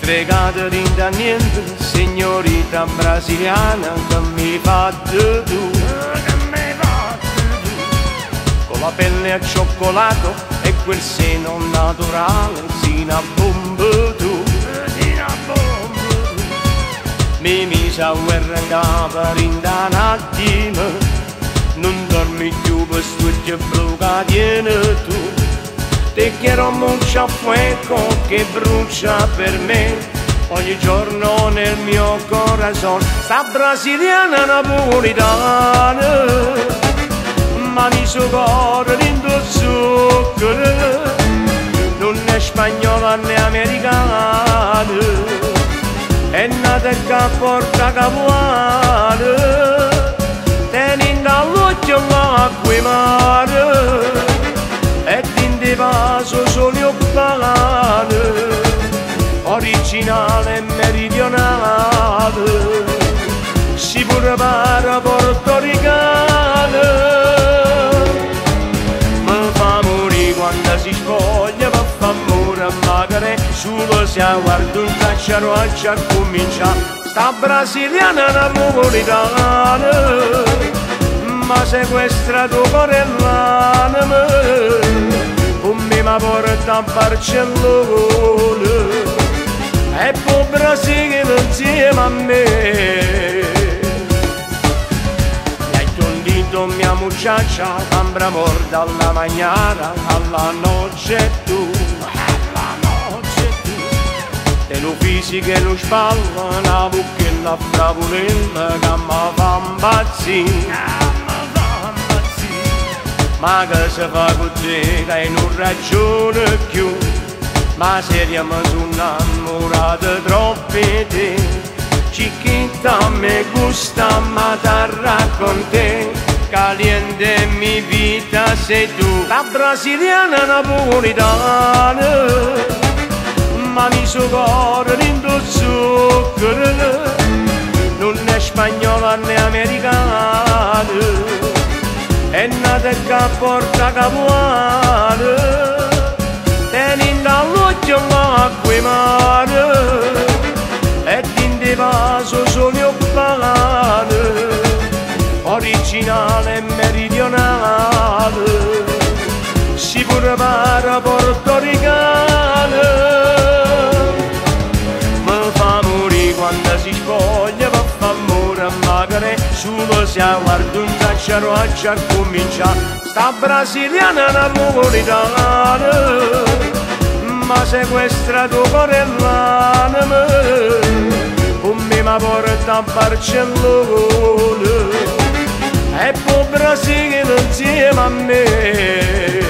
fregate di niente, signorita brasiliana, che mi fate tu, con la pelle a cioccolato e quel seno naturale, sino a bombe tu, mi mise a guerra in capo in un attimo, non dormi più per sto blu che tieni tu. Te quiero mucho fuego che brucia per me ogni giorno nel mio corazon. Sta brasiliana napolitana, ma mi suo cuore dentro zucchero, non è spagnola né americana, è nata che porta capuana, tenendo all'occhio l'acqua e mare, e di vaso solo pane, originale e meridionale, si pure pare portoricana. Mi fa morire quando si spoglia, mi fa amore magari, solo se guardo un cacciaro a già comincia. Sta brasiliana napolitana, ma sequestrato cuore l'anima, con me mi porta a Barcellona e poi Brasile insieme a me. Mi hai tondito mia muchacha, ambra amor dalla mañana alla noche tu, te lo fisico e lo spalla, una bucchella fravolella che mi fa impazzire. Ma che si fa con te che non ragione più, ma seriamente sono innamorato troppo di te. Chiquita me gusta matarla con te, caliente mi vita sei tu. La brasiliana napolitana, ma mi suo cuore dentro zucchero, non è spagnola né americana, è nata che porta capuana, tenendo all'occhio l'acqua e mare, e di vaso solo pane, originale e meridionale, si pure pare portoricana. Mi fa morire quando si spoglia, mi fa amore magari, solo se guardo un cacciaro a già comincia. Sta brasiliana napolitana, ma sequestrato cuore l'anima, con me mi porta a Barcellona e poi Brasile insieme a me.